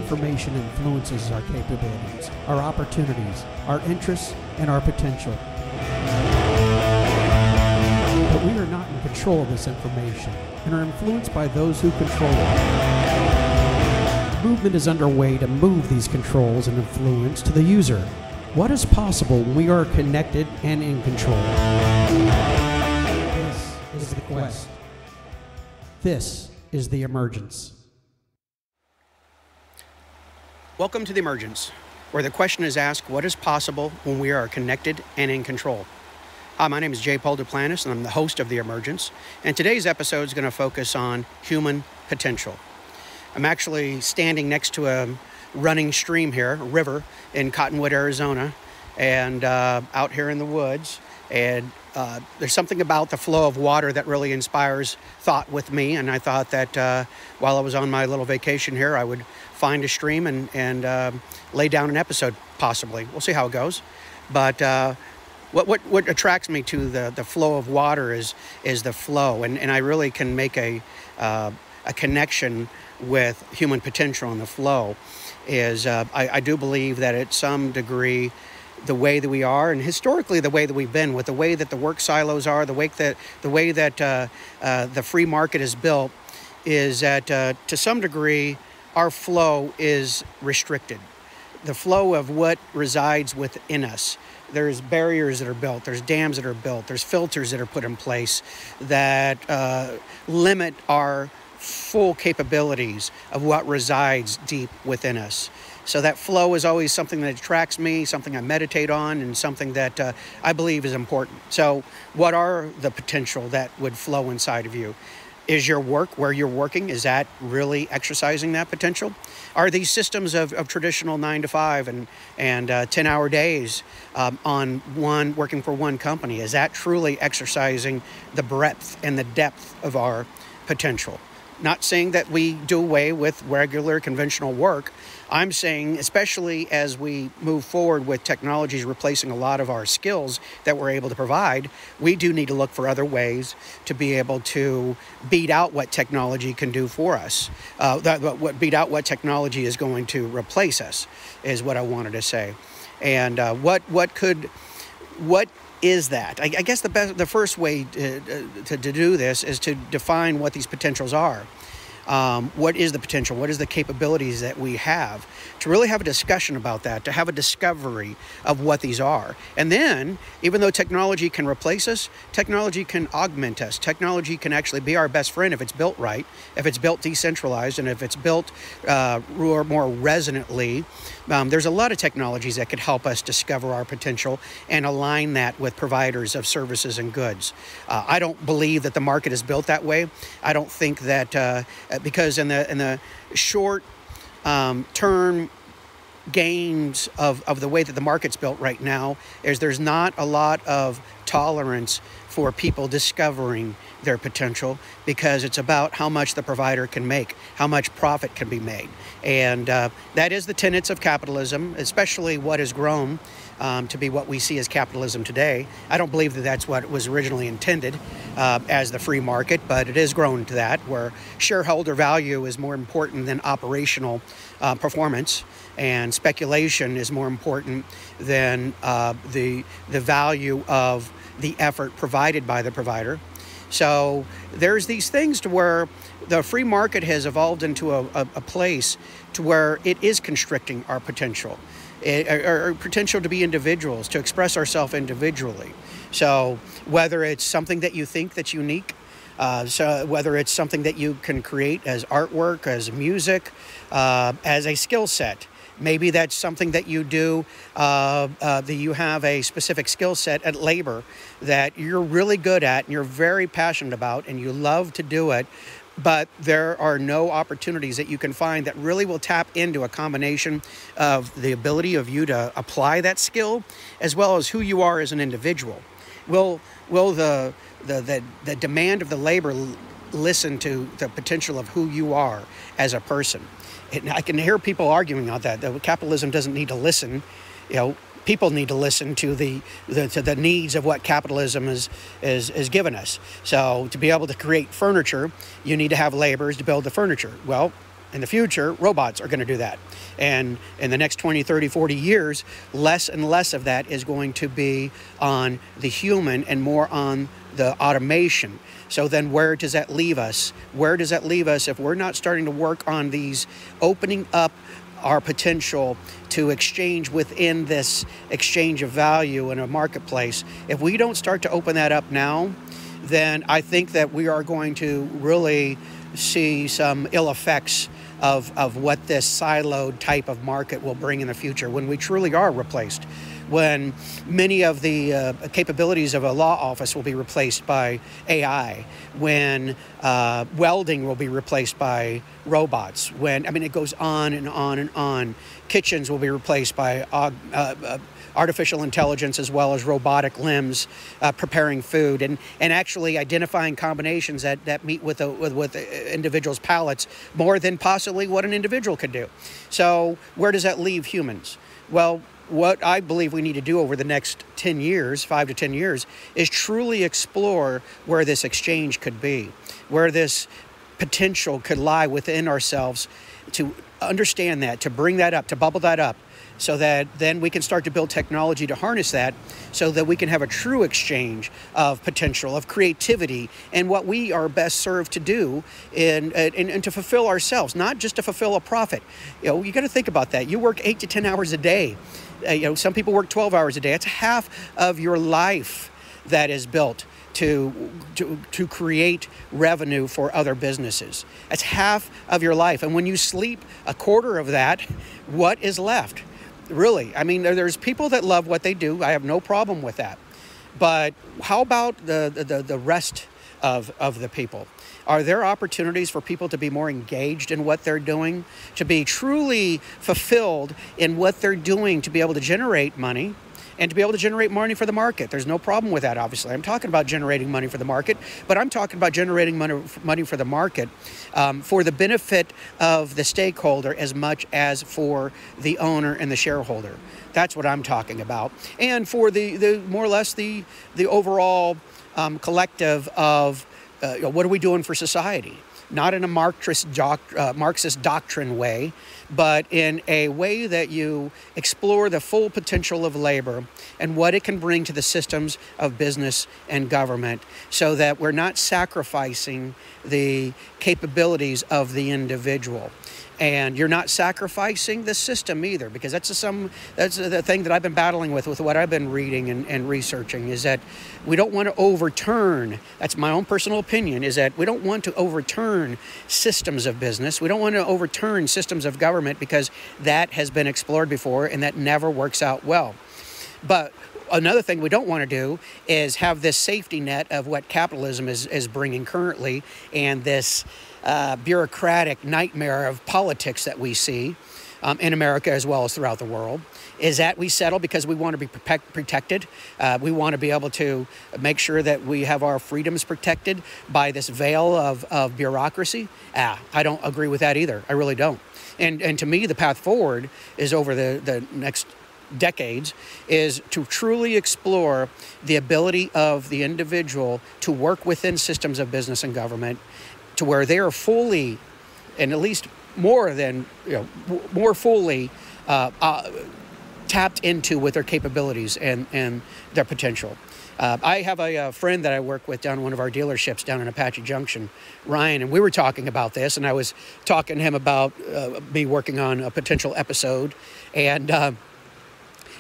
information influences our capabilities, our opportunities, our interests, and our potential. But we are not in control of this information and are influenced by those who control it. Movement is underway to move these controls and influence to the user. What is possible when we are connected and in control? This is the quest. This is the emergence. Welcome to the emergence, where the question is asked, what is possible when we are connected and in control? Hi, my name is J. Paul Duplantis, and I'm the host of the emergence. And today's episode is going to focus on human potential. I'm actually standing next to a running stream here, a river in Cottonwood, Arizona, and out here in the woods. And there's something about the flow of water that really inspires thought with me. And I thought that while I was on my little vacation here, I would find a stream and lay down an episode, possibly. We'll see how it goes. But what attracts me to the flow of water is the flow. And I really can make a connection with human potential and the flow. I do believe that at some degree, the way that we are, and historically the way that we've been, with the way that the work silos are, the way that the free market is built, is that to some degree our flow is restricted. The flow of what resides within us. There's barriers that are built, there's dams that are built, there's filters that are put in place that limit our full capabilities of what resides deep within us. So that flow is always something that attracts me, something I meditate on, and something that I believe is important. So what are the potential that would flow inside of you? Is your work, where you're working, is that really exercising that potential? Are these systems of traditional 9 to 5 and 10-hour days working for one company, is that truly exercising the breadth and the depth of our potential? Not saying that we do away with regular conventional work. I'm saying, especially as we move forward with technologies replacing a lot of our skills that we're able to provide, we do need to look for other ways to be able to beat out what technology can do for us. Beat out what technology is going to replace us is what I wanted to say. And what is that? I guess the first way to do this is to define what these potentials are. What is the potential? What is the capabilities that we have? To really have a discussion about that, to have a discovery of what these are. And then, even though technology can replace us, technology can augment us. Technology can actually be our best friend if it's built right, if it's built decentralized, and if it's built more resonantly. There's a lot of technologies that could help us discover our potential and align that with providers of services and goods. I don't believe that the market is built that way. I don't think that because in the short term gains of the way that the market's built right now is there's not a lot of tolerance for people discovering their potential, because it's about how much the provider can make, how much profit can be made. And that is the tenets of capitalism, especially what has grown to be what we see as capitalism today. I don't believe that that's what was originally intended as the free market, but it is grown to that, where shareholder value is more important than operational performance, and speculation is more important than the value of the effort provided by the provider. So there's these things to where the free market has evolved into a place to where it is constricting our potential. Our potential to be individuals, to express ourselves individually. So whether it's something that you think that's unique, so whether it's something that you can create as artwork, as music, as a skill set. Maybe that's something that you do, that you have a specific skill set at labor that you're really good at and you're very passionate about and you love to do it, but there are no opportunities that you can find that really will tap into a combination of the ability of you to apply that skill as well as who you are as an individual. Will the demand of the labor listen to the potential of who you are as a person? And I can hear people arguing on that capitalism doesn't need to listen. People need to listen to the needs of what capitalism is given us. So to be able to create furniture, you need to have laborers to build the furniture. Well, In the future, robots are going to do that. And in the next 20, 30, 40 years, less and less of that is going to be on the human and more on the automation. So then where does that leave us? Where does that leave us if we're not starting to work on these opening up our potential to exchange within this exchange of value in a marketplace? If we don't start to open that up now, then I think that we are going to really see some ill effects of what this siloed type of market will bring in the future when we truly are replaced. When many of the capabilities of a law office will be replaced by AI, when welding will be replaced by robots, when, I mean, it goes on and on and on. Kitchens will be replaced by artificial intelligence as well as robotic limbs preparing food and actually identifying combinations that meet with the individual's palates more than possibly what an individual could do. So where does that leave humans? Well, what I believe we need to do over the next 10 years, 5 to 10 years, is truly explore where this exchange could be, where this potential could lie within ourselves, to understand that, to bring that up, to bubble that up, so that then we can start to build technology to harness that so that we can have a true exchange of potential, of creativity, and what we are best served to do and to fulfill ourselves, not just to fulfill a profit. You know, you got to think about that. You work 8 to 10 hours a day. Some people work 12 hours a day. That's half of your life that is built to create revenue for other businesses. That's half of your life. And when you sleep a quarter of that, what is left? Really, I mean, there's people that love what they do. I have no problem with that. But how about the rest of the people? Are there opportunities for people to be more engaged in what they're doing, to be truly fulfilled in what they're doing, to be able to generate money and to be able to generate money for the market? There's no problem with that, obviously. I'm talking about generating money for the market, but I'm talking about generating money for the market for the benefit of the stakeholder as much as for the owner and the shareholder. That's what I'm talking about. And for the more or less the overall collective of what are we doing for society? Not in a Marxist doctrine way, but in a way that you explore the full potential of labor and what it can bring to the systems of business and government, so that we're not sacrificing the capabilities of the individual. And you're not sacrificing the system either, because that's the thing that I've been battling with what I've been reading and researching, is that we don't want to overturn, that's my own personal opinion, is that we don't want to overturn systems of business. We don't want to overturn systems of government, because that has been explored before and that never works out well. But another thing we don't want to do is have this safety net of what capitalism is bringing currently, and this bureaucratic nightmare of politics that we see in America as well as throughout the world, is that we settle because we want to be protected. We want to be able to make sure that we have our freedoms protected by this veil of bureaucracy. I don't agree with that either. I really don't. And to me, the path forward is over the next decades is to truly explore the ability of the individual to work within systems of business and government, to where they are fully, and at least more fully tapped into with their capabilities and their potential. I have a friend that I work with down in one of our dealerships down in Apache Junction, Ryan, and we were talking about this, and I was talking to him about me working on a potential episode, and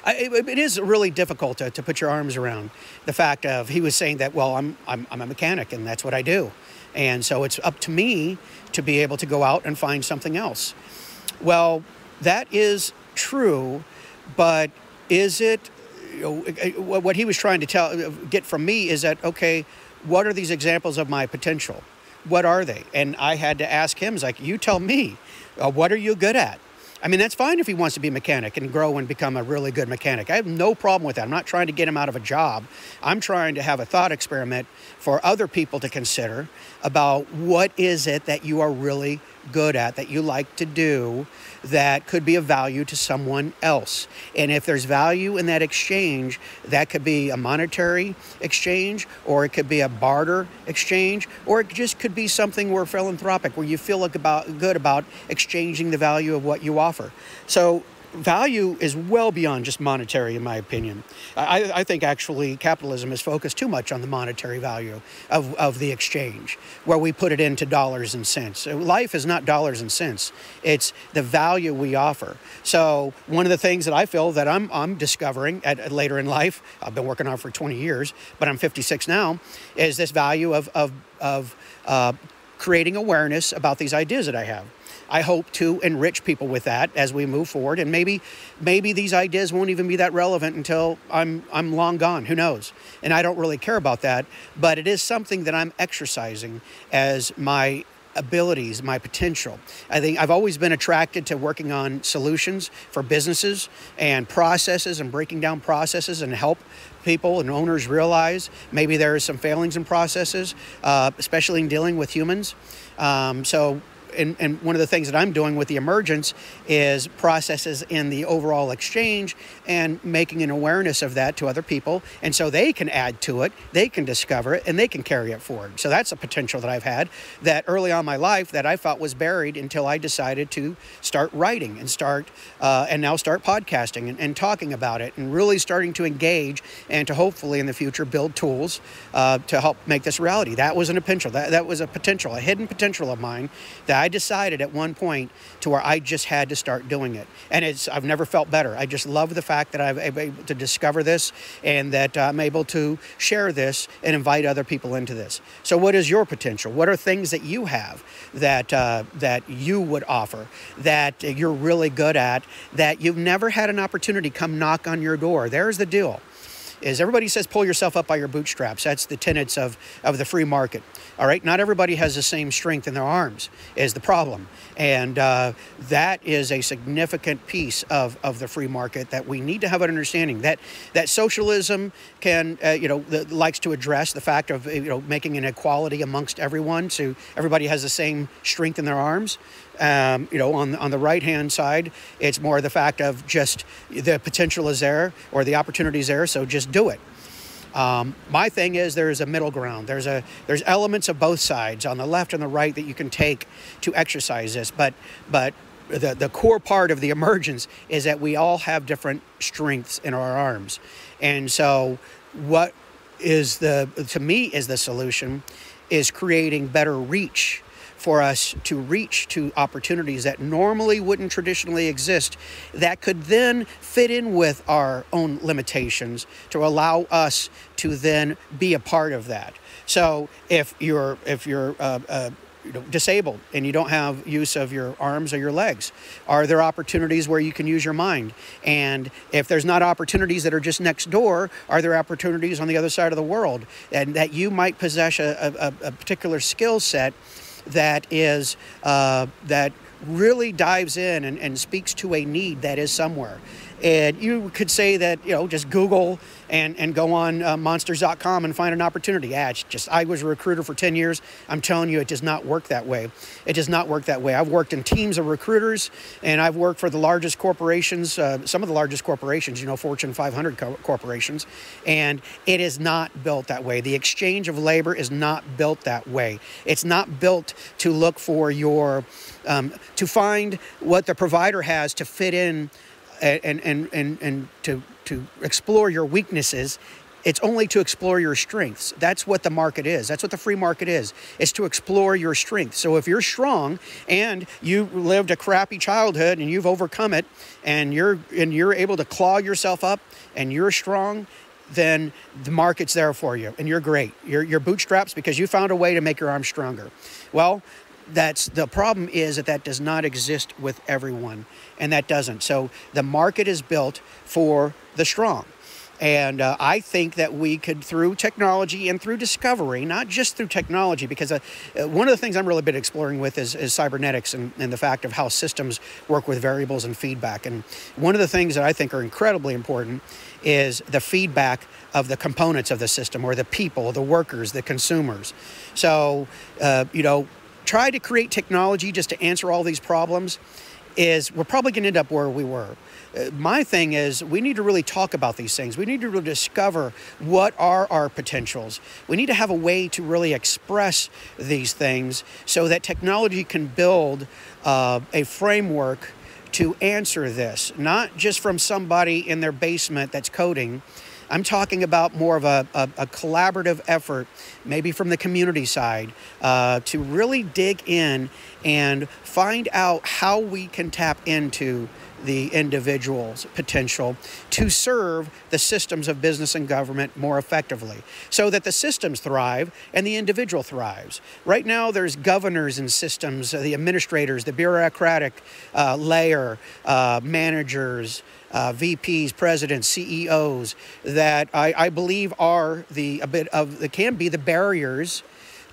it is really difficult to put your arms around the fact of, he was saying that, well, I'm a mechanic and that's what I do. And so it's up to me to be able to go out and find something else. Well, that is true, but is it, what he was trying to get from me is that, okay, what are these examples of my potential? What are they? And I had to ask him, like, you tell me, what are you good at? I mean, that's fine if he wants to be a mechanic and grow and become a really good mechanic. I have no problem with that. I'm not trying to get him out of a job. I'm trying to have a thought experiment for other people to consider about what is it that you are really good at, that you like to do, that could be of value to someone else. And if there's value in that exchange, that could be a monetary exchange, or it could be a barter exchange, or it just could be something where philanthropic, where you feel like good about exchanging the value of what you offer. So value is well beyond just monetary, in my opinion. I think actually capitalism is focused too much on the monetary value of the exchange, where we put it into dollars and cents. Life is not dollars and cents. It's the value we offer. So one of the things that I feel that I'm discovering at later in life, I've been working on for 20 years, but I'm 56 now, is this value of creating awareness about these ideas that I have. I hope to enrich people with that as we move forward, and maybe these ideas won't even be that relevant until I'm long gone. Who knows? And I don't really care about that, but it is something that I'm exercising as my abilities, my potential. I think I've always been attracted to working on solutions for businesses and processes, and breaking down processes and help people and owners realize maybe there are some failings in processes, especially in dealing with humans. And one of the things that I'm doing with the emergence is processes in the overall exchange, and making an awareness of that to other people. And so they can add to it, they can discover it, and they can carry it forward. So that's a potential that I've had that early on in my life that I thought was buried, until I decided to start writing and now start podcasting and talking about it, and really starting to engage, and to hopefully in the future build tools to help make this reality. That was a potential. That was a potential, a hidden potential of mine, that I decided at one point to where I just had to start doing it. And I've never felt better. I just love the fact that I'm able to discover this, and that I'm able to share this and invite other people into this. So what is your potential? What are things that you have that you would offer, that you're really good at, that you've never had an opportunity come knock on your door? There's the deal. Is everybody says pull yourself up by your bootstraps. That's the tenets of the free market. All right, not everybody has the same strength in their arms is the problem. And that is a significant piece of the free market that we need to have an understanding. That socialism can, likes to address the fact of, making an equality amongst everyone, so everybody has the same strength in their arms. On the right-hand side, it's more the fact of just the potential is there, or the opportunity is there, so just do it. My thing is there's a middle ground. There's elements of both sides, on the left and the right, that you can take to exercise this. But the core part of the emergence is that we all have different strengths in our arms. And so what is to me is the solution, is creating better reach for us to reach to opportunities that normally wouldn't traditionally exist, that could then fit in with our own limitations to allow us to then be a part of that. So if you're disabled and you don't have use of your arms or your legs, are there opportunities where you can use your mind? And if there's not opportunities that are just next door, are there opportunities on the other side of the world, and that you might possess a particular skill set that is that really dives in and speaks to a need that is somewhere? And you could say that, just Google and go on monsters.com and find an opportunity. It's just, I was a recruiter for 10 years. I'm telling you, it does not work that way. It does not work that way. I've worked in teams of recruiters, and I've worked for the largest corporations, some of the largest corporations, Fortune 500 corporations, and it is not built that way. The exchange of labor is not built that way. It's not built to look for to find what the provider has to fit in and to explore your weaknesses. It's only to explore your strengths. That's what the market is. That's what the free market is. It's to explore your strengths. So if you're strong and you lived a crappy childhood and you've overcome it, and you're able to claw yourself up, and you're strong, then the market's there for you, and you're great. You're bootstraps because you found a way to make your arms stronger. Well, that's the problem, is that does not exist with everyone, and that doesn't. So the market is built for the strong. And I think that we could, through technology and through discovery, not just through technology, because one of the things I'm really been exploring with is cybernetics and the fact of how systems work with variables and feedback. And one of the things that I think are incredibly important is the feedback of the components of the system, or the people, the workers, the consumers. So, try to create technology just to answer all these problems, we're probably going to end up where we were. My thing is, we need to really talk about these things. We need to really discover what are our potentials. We need to have a way to really express these things so that technology can build a framework to answer this, not just from somebody in their basement that's coding. I'm talking about more of a collaborative effort, maybe from the community side, to really dig in and find out how we can tap into the individual's potential to serve the systems of business and government more effectively so that the systems thrive and the individual thrives. Right now, there's governors and systems, the administrators, the bureaucratic layer, managers, VPs, presidents, CEOs that I believe are can be the barriers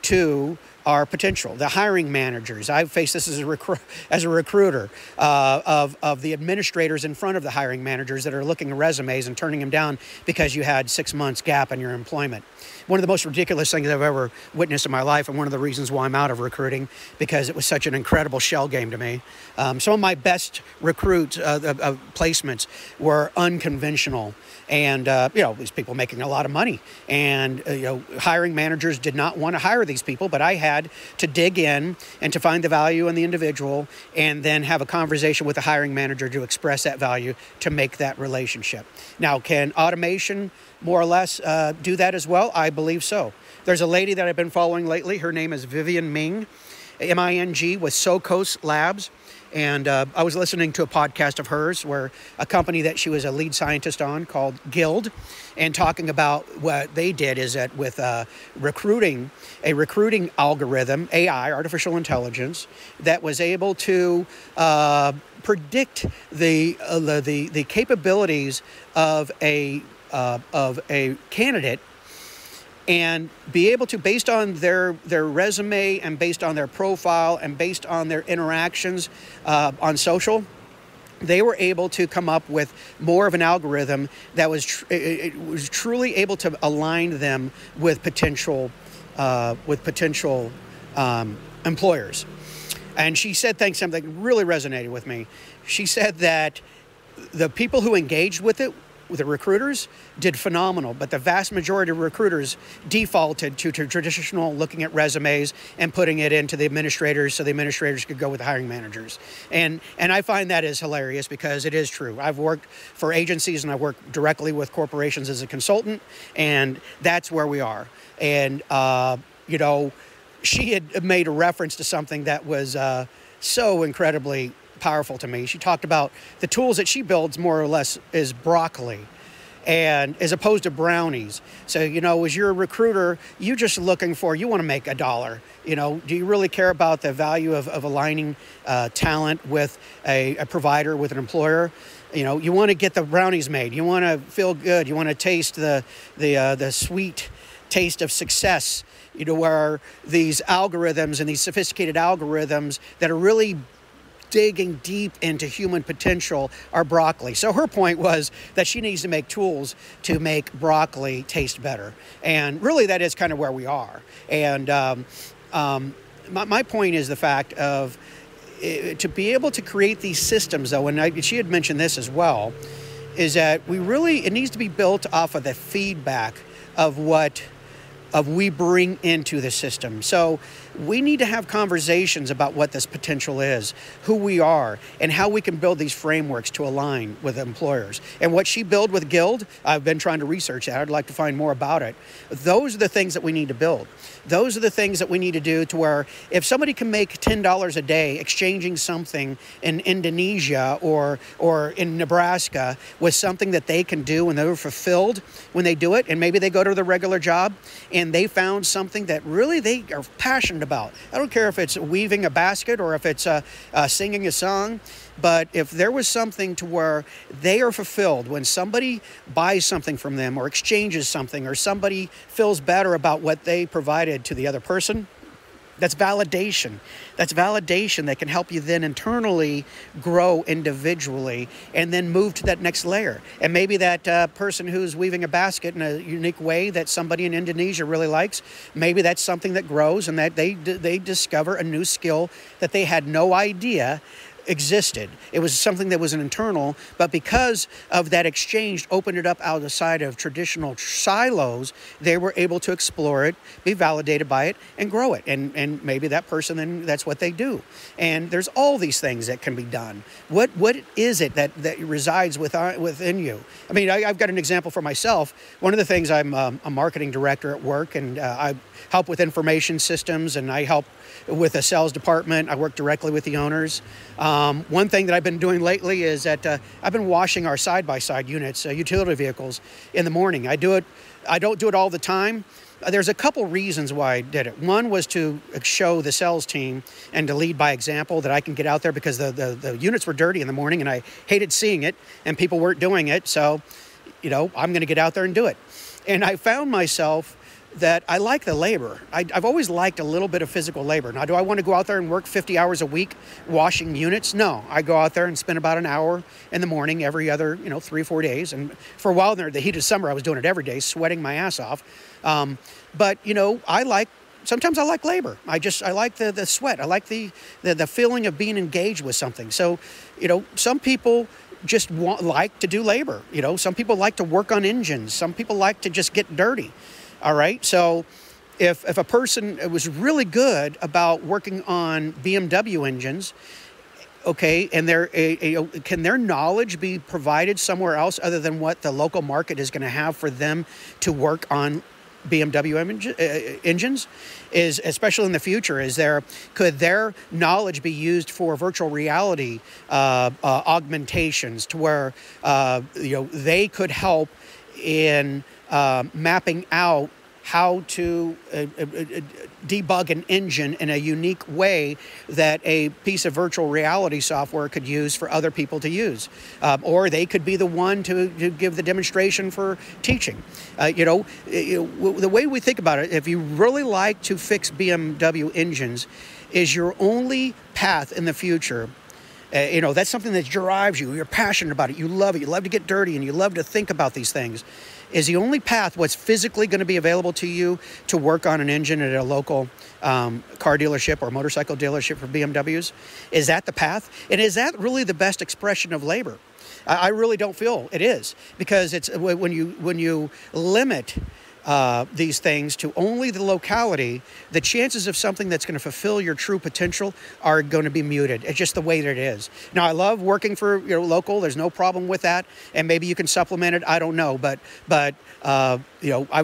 to our potential. The hiring managers, I've faced this as a recruiter of the administrators in front of the hiring managers that are looking at resumes and turning them down because you had 6 months gap in your employment. One of the most ridiculous things I've ever witnessed in my life, and one of the reasons why I'm out of recruiting, because it was such an incredible shell game to me. Some of my best placements were unconventional. And, these people making a lot of money. And, hiring managers did not want to hire these people, but I had to dig in and to find the value in the individual and then have a conversation with the hiring manager to express that value to make that relationship. Now, can automation more or less do that as well? I believe so. There's a lady that I've been following lately. Her name is Vivian Ming, M-I-N-G, with Socos Labs. And I was listening to a podcast of hers where a company that she was a lead scientist on called Guild, and talking about what they did is that with a recruiting algorithm, AI, artificial intelligence, that was able to predict the capabilities of a candidate, and be able to, based on their resume and based on their profile and based on their interactions on social, they were able to come up with more of an algorithm that was truly able to align them with potential employers. And she said something that really resonated with me. She said that the people who engaged with it, the recruiters, did phenomenal, but the vast majority of recruiters defaulted to traditional looking at resumes and putting it into the administrators so the administrators could go with the hiring managers. And I find that is hilarious because it is true. I've worked for agencies and I've worked directly with corporations as a consultant, and that's where we are. And, she had made a reference to something that was so incredibly powerful to me. She talked about the tools that she builds more or less is broccoli, and as opposed to brownies. So, as you're a recruiter, you're just looking you want to make $1. Do you really care about the value of aligning talent with a provider, with an employer? You want to get the brownies made. You want to feel good. You want to taste the sweet taste of success, where these algorithms and these sophisticated algorithms that are really digging deep into human potential are broccoli. So her point was that she needs to make tools to make broccoli taste better. And really that is kind of where we are. And my point is the fact of to be able to create these systems, though, and she had mentioned this as well, is that it needs to be built off of the feedback of what we bring into the system. So we need to have conversations about what this potential is, who we are, and how we can build these frameworks to align with employers. And what she built with Guild, I've been trying to research that. I'd like to find more about it. Those are the things that we need to build. Those are the things that we need to do to where if somebody can make $10 a day exchanging something in Indonesia or in Nebraska with something that they can do and they're fulfilled when they do it, and maybe they go to their regular job and they found something that really they are passionate about. I don't care if it's weaving a basket or if it's singing a song, but if there was something to where they are fulfilled when somebody buys something from them or exchanges something or somebody feels better about what they provided to the other person, That's validation. That's validation that can help you then internally grow individually and then move to that next layer. And maybe that person who's weaving a basket in a unique way that somebody in Indonesia really likes, maybe that's something that grows and that they discover a new skill that they had no idea existed. It was something that was an internal, but because of that exchange opened it up outside of traditional silos, they were able to explore it, be validated by it, and grow it. And maybe that person, then that's what they do. And there's all these things that can be done. What is it that resides within you? I mean, I've got an example for myself. One of the things, I'm a marketing director at work, and I help with information systems, and I help with a sales department. I work directly with the owners. One thing that I've been doing lately is that I've been washing our side-by-side units, utility vehicles, in the morning. I don't do it all the time. There's a couple reasons why I did it. One was to show the sales team and to lead by example that I can get out there, because the units were dirty in the morning and I hated seeing it and people weren't doing it. So, I'm going to get out there and do it. And I found myself that I like the labor. I've always liked a little bit of physical labor. Now, do I want to go out there and work 50 hours a week washing units? No. I go out there and spend about an hour in the morning every other, 3 or 4 days. And for a while in the heat of summer, I was doing it every day, sweating my ass off. But sometimes I like labor. I like the sweat. I like the feeling of being engaged with something. So, some people just like to do labor. Some people like to work on engines. Some people like to just get dirty. All right. So if a person was really good about working on BMW engines, okay, and can their knowledge be provided somewhere else other than what the local market is going to have for them to work on BMW engines? Is, especially in the future, could their knowledge be used for virtual reality augmentations to where they could help in mapping out how to debug an engine in a unique way that a piece of virtual reality software could use for other people to use. Or they could be the one to give the demonstration for teaching. The way we think about it, if you really like to fix BMW engines, is your only path in the future. That's something that drives you. You're passionate about it. You love it. You love to get dirty and you love to think about these things. Is the only path what's physically going to be available to you to work on an engine at a local car dealership or motorcycle dealership for BMWs? Is that the path? And is that really the best expression of labor? I really don't feel it is, because it's when you limit these things to only the locality, the chances of something that's going to fulfill your true potential are going to be muted. It's just the way that it is. Now, I love working for local. There's no problem with that, and maybe you can supplement it. I don't know, but I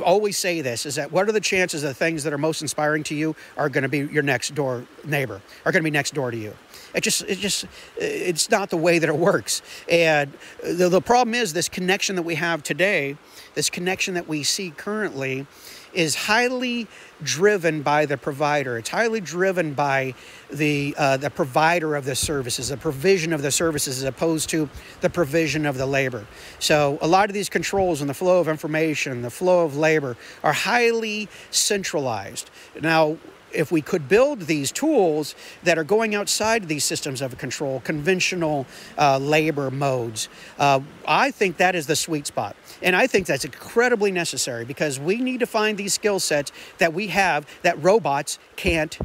always say this: is that what are the chances the things that are most inspiring to you are going to be your next door neighbor, are going to be next door to you? It's not the way that it works. And the problem is this connection that we have today, this connection that we see currently, is highly driven by the provider. It's highly driven by the provider of the services, the provision of the services, as opposed to the provision of the labor. So a lot of these controls and the flow of information, the flow of labor, are highly centralized. Now, if we could build these tools that are going outside these systems of control, conventional labor modes, I think that is the sweet spot. And I think that's incredibly necessary, because we need to find these skill sets that we have that robots can't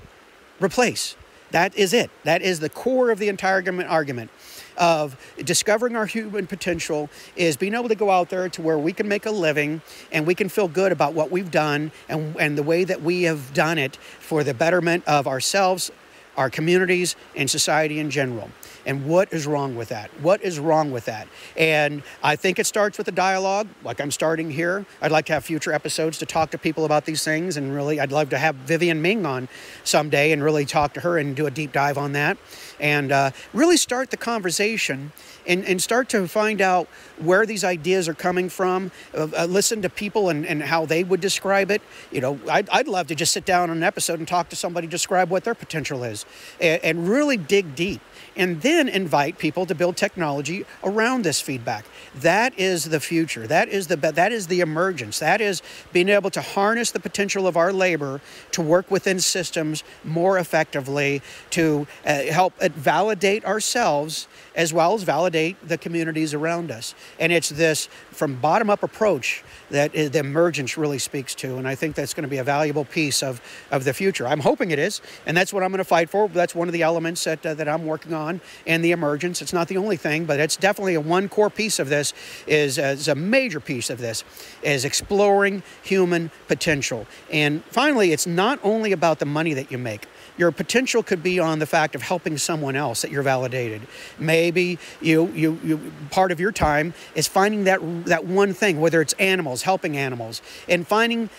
replace. That is it. That is the core of the entire argument of discovering our human potential, is being able to go out there to where we can make a living and we can feel good about what we've done and the way that we have done it for the betterment of ourselves, our communities, and society in general. And what is wrong with that? What is wrong with that? And I think it starts with a dialogue, like I'm starting here. I'd like to have future episodes to talk to people about these things, and really I'd love to have Vivian Ming on someday and really talk to her and do a deep dive on that. and really start the conversation and start to find out where these ideas are coming from. Listen to people and how they would describe it. You know, I'd love to just sit down on an episode and talk to somebody, describe what their potential is, and really dig deep. And then invite people to build technology around this feedback. That is the future. That is the emergence. That is being able to harness the potential of our labor to work within systems more effectively, to help validate ourselves as well as validate the communities around us. And it's this from bottom-up approach that the emergence really speaks to, and I think that's going to be a valuable piece of the future. I'm hoping it is, and that's what I'm going to fight for. That's one of the elements that I'm working on, and the emergence. It's not the only thing, but it's definitely one core piece of this, is a major piece of this, is exploring human potential. And finally, it's not only about the money that you make. Your potential could be on the fact of helping someone else that you're validated. Maybe you part of your time is finding that one thing, whether it's animals, helping animals, and finding,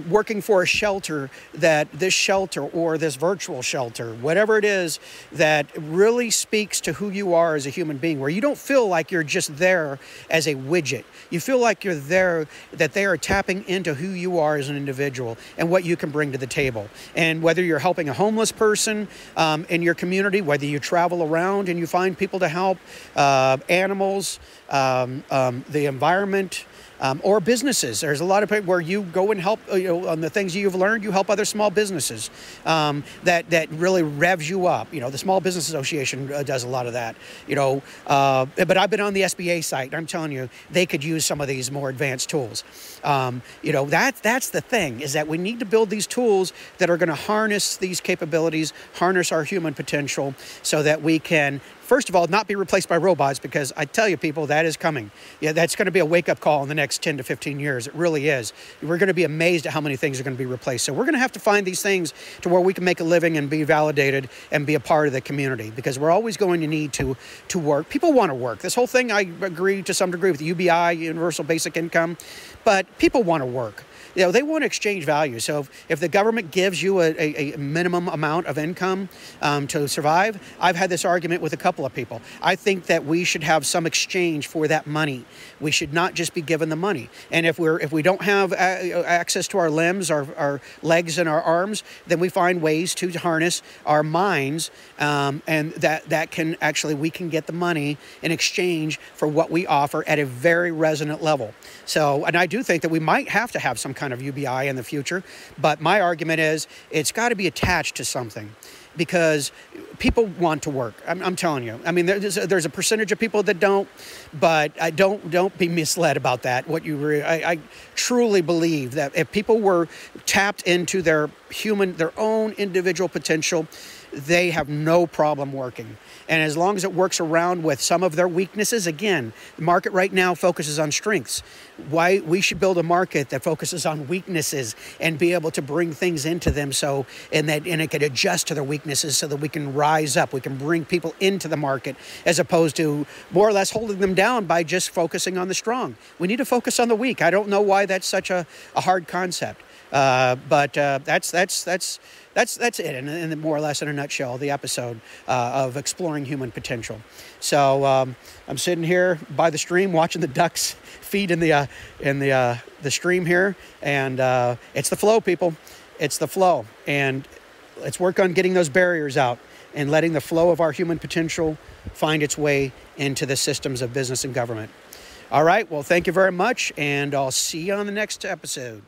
working for a shelter, that this shelter or this virtual shelter, whatever it is, that really speaks to who you are as a human being, where you don't feel like you're just there as a widget. You feel like you're there, that they are tapping into who you are as an individual and what you can bring to the table. And whether you're helping a homeless person in your community, whether you travel around and you find people to help, animals, the environment, or businesses. There's a lot of people where you go and help, on the things you've learned, you help other small businesses that really revs you up. The Small Business Association does a lot of that. But I've been on the SBA site, and I'm telling you, they could use some of these more advanced tools. That's the thing, is that we need to build these tools that are going to harness these capabilities, harness our human potential, so that we can, first of all, not be replaced by robots, because I tell you, people, that is coming. Yeah, that's going to be a wake-up call in the next 10 to 15 years. It really is. We're going to be amazed at how many things are going to be replaced. So we're going to have to find these things to where we can make a living and be validated and be a part of the community, because we're always going to need to work. People want to work. This whole thing, I agree to some degree with the UBI, Universal Basic Income, but people want to work. They want to exchange value. So if the government gives you a minimum amount of income to survive, I've had this argument with a couple of people. I think that we should have some exchange for that money. We should not just be given the money. And if we don't have access to our limbs, our legs and our arms, then we find ways to harness our minds, and that can actually, we can get the money in exchange for what we offer at a very resonant level. So, and I do think that we might have to have some kind of UBI in the future, but my argument is it's got to be attached to something, because people want to work. I'm telling you. I mean, there's a percentage of people that don't, but I don't be misled about that. I truly believe that if people were tapped into their own individual potential, they have no problem working. And as long as it works around with some of their weaknesses, again, the market right now focuses on strengths. Why we should build a market that focuses on weaknesses and be able to bring things into them, and it can adjust to their weaknesses, so that we can rise up. We can bring people into the market, as opposed to more or less holding them down by just focusing on the strong. We need to focus on the weak. I don't know why that's such a hard concept. But that's it, and more or less in a nutshell, the episode of exploring human potential. So I'm sitting here by the stream watching the ducks feed in the stream here, and it's the flow, people. It's the flow, and let's work on getting those barriers out and letting the flow of our human potential find its way into the systems of business and government. All right, well, thank you very much, and I'll see you on the next episode.